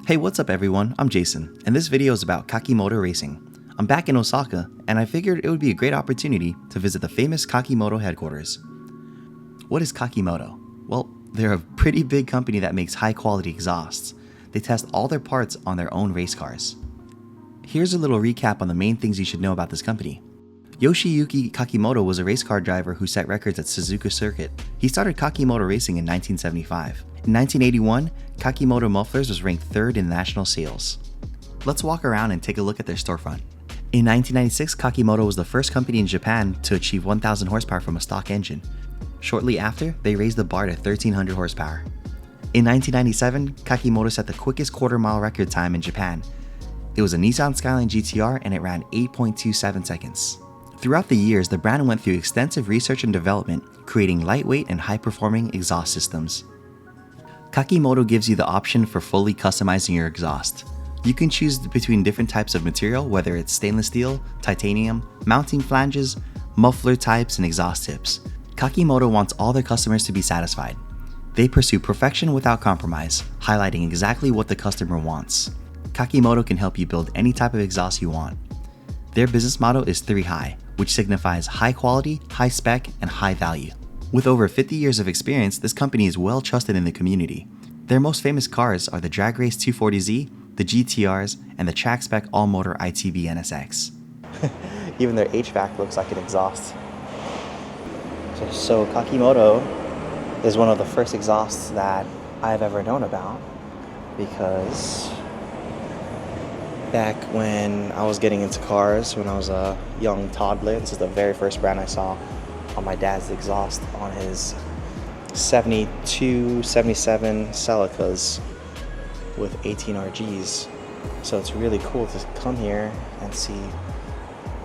Hey, what's up everyone? I'm Jason, and this video is about Kakimoto Racing. I'm back in Osaka, and I figured it would be a great opportunity to visit the famous Kakimoto headquarters. What is Kakimoto? Well, they're a pretty big company that makes high quality exhausts. They test all their parts on their own race cars. Here's a little recap on the main things you should know about this company. Yoshiyuki Kakimoto was a race car driver who set records at Suzuka Circuit. He started Kakimoto Racing in 1975. In 1981, Kakimoto Mufflers was ranked 3rd in national sales. Let's walk around and take a look at their storefront. In 1996, Kakimoto was the first company in Japan to achieve 1,000 horsepower from a stock engine. Shortly after, they raised the bar to 1,300 horsepower. In 1997, Kakimoto set the quickest quarter-mile record time in Japan. It was a Nissan Skyline GTR and it ran 8.27 seconds. Throughout the years, the brand went through extensive research and development, creating lightweight and high-performing exhaust systems. Kakimoto gives you the option for fully customizing your exhaust. You can choose between different types of material, whether it's stainless steel, titanium, mounting flanges, muffler types, and exhaust tips. Kakimoto wants all their customers to be satisfied. They pursue perfection without compromise, highlighting exactly what the customer wants. Kakimoto can help you build any type of exhaust you want. Their business motto is 3 High, which signifies high quality, high spec, and high value. With over 50 years of experience, this company is well trusted in the community. Their most famous cars are the Drag Race 240Z, the GTR'S, and the track spec all-motor ITB NSX. Even their HVAC looks like an exhaust. So Kakimoto is one of the first exhausts that I've ever known about, because back when I was getting into cars, when I was a young toddler, this is the very first brand I saw on my dad's exhaust on his 72, 77 Celicas with 18 RGs. So it's really cool to come here and see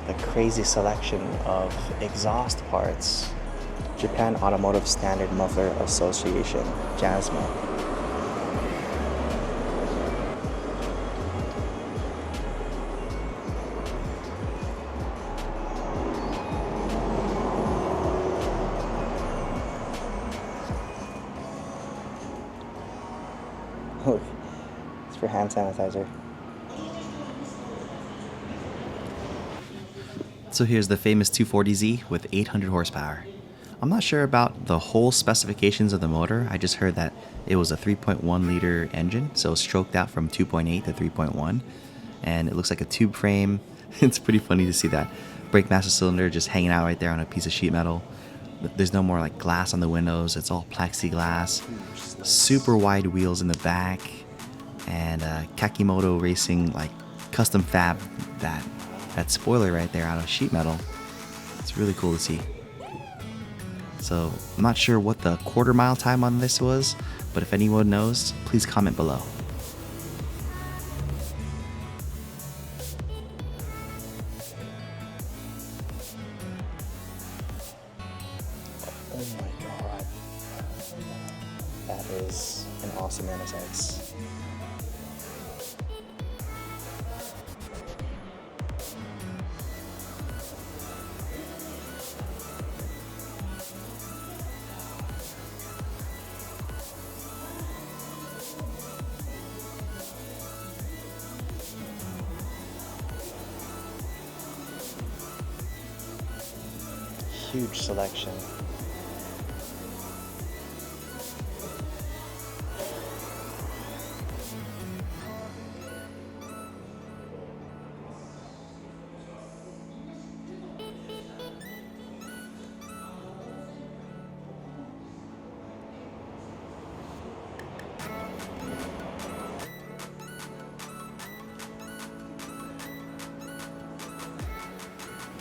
the crazy selection of exhaust parts. Japan Automotive Standard Muffler Association, JASMA. Look, it's for hand sanitizer. So here's the famous 240Z with 800 horsepower. I'm not sure about the whole specifications of the motor. I just heard that it was a 3.1 liter engine, so stroked out from 2.8 to 3.1, and it looks like a tube frame. It's pretty funny to see that brake master cylinder just hanging out right there on a piece of sheet metal. There's no more like glass on the windows, it's all plexiglass. Super wide wheels in the back, and Kakimoto Racing like custom fab that spoiler right there out of sheet metal. It's really cool to see. So I'm not sure what the quarter mile time on this was, but if anyone knows, please comment below. Oh my god, that is an awesome NSX. Huge selection.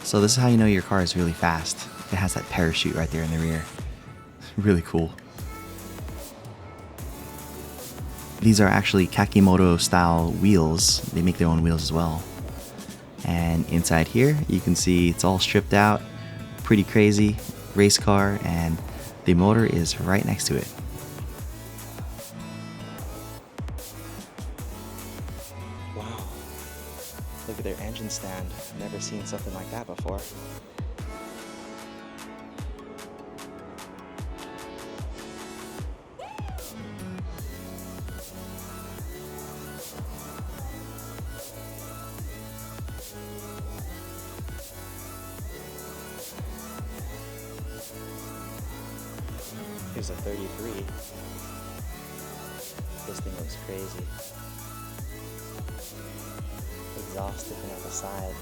So this is how you know your car is really fast. It has that parachute right there in the rear. Really cool. These are actually Kakimoto style wheels. They make their own wheels as well. And inside here, you can see it's all stripped out. Pretty crazy race car, and the motor is right next to it. Wow. Look at their engine stand. Never seen something like that before. Here's a 33. This thing looks crazy. Exhaust sticking out the side.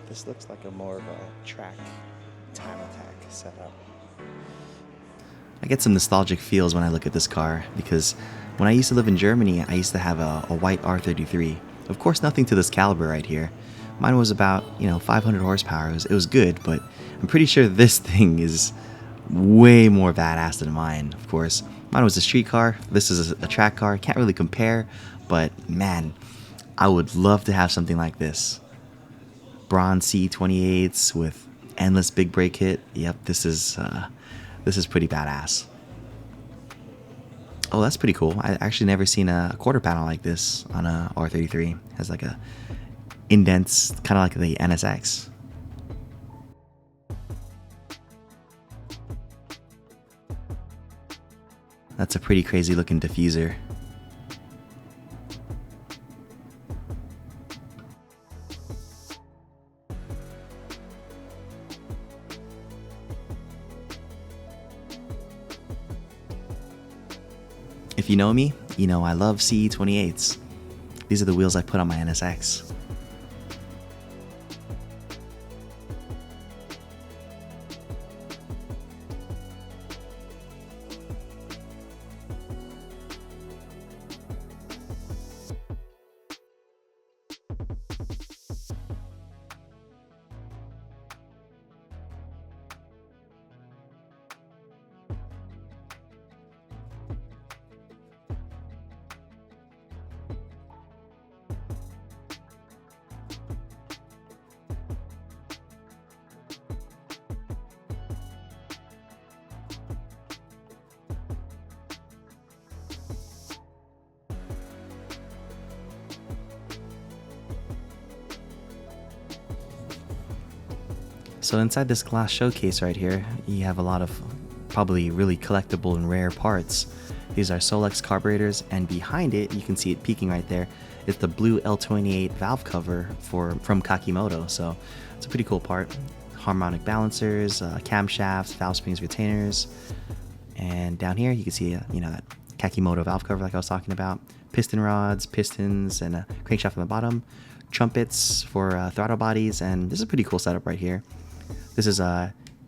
This looks like a more of a track time attack setup. I get some nostalgic feels when I look at this car because when I used to live in Germany, I used to have a white R33. Of course, nothing to this caliber right here. Mine was about, 500 horsepower. It was good, but I'm pretty sure this thing is way more badass than mine. Of course, mine was a street car. This is a track car. Can't really compare, but man, I would love to have something like this. Bronze C28s with endless big brake kit. Yep, this is pretty badass. Oh, that's pretty cool. I actually never seen a quarter panel like this on a R33. It has like a indents, kind of like the NSX. That's a pretty crazy looking diffuser. If you know me, you know I love CE28s. These are the wheels I put on my NSX. So inside this glass showcase right here, you have a lot of probably really collectible and rare parts. These are Solex carburetors, and behind it, you can see it peeking right there, is the blue L28 valve cover from Kakimoto. So it's a pretty cool part. Harmonic balancers, camshafts, valve springs, retainers, and down here you can see that Kakimoto valve cover like I was talking about. Piston rods, pistons, and a crankshaft on the bottom. Trumpets for throttle bodies, and this is a pretty cool setup right here. This is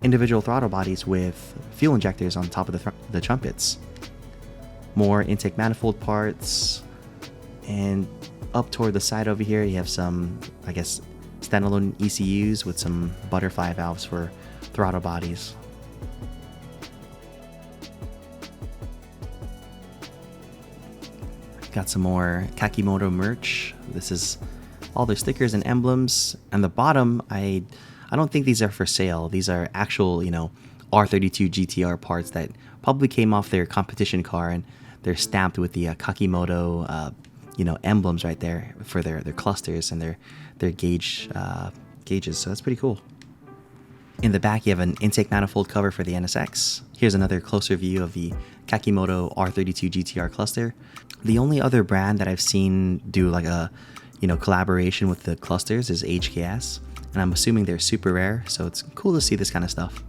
individual throttle bodies with fuel injectors on top of the trumpets. More intake manifold parts, and up toward the side over here you have some, I guess, standalone ECUs with some butterfly valves for throttle bodies. Got some more Kakimoto merch. This is all their stickers and emblems. And the bottom, I don't think these are for sale. These are actual, R32 GTR parts that probably came off their competition car, and they're stamped with the Kakimoto, emblems right there for their clusters and their gauges. So that's pretty cool. In the back, you have an intake manifold cover for the NSX. Here's another closer view of the Kakimoto R32 GTR cluster. The only other brand that I've seen do like a, collaboration with the clusters is HKS, and I'm assuming they're super rare, so it's cool to see this kind of stuff.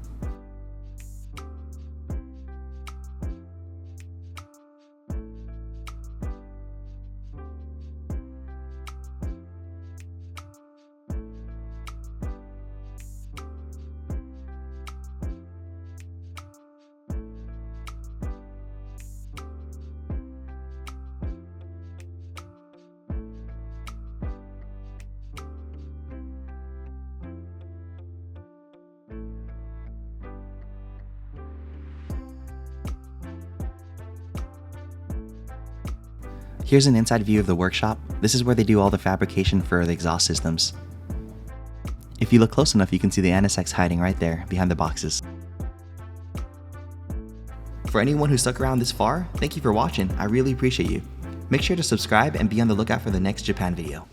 Here's an inside view of the workshop. This is where they do all the fabrication for the exhaust systems. If you look close enough, you can see the NSX hiding right there behind the boxes. For anyone who stuck around this far, thank you for watching. I really appreciate you. Make sure to subscribe and be on the lookout for the next Japan video.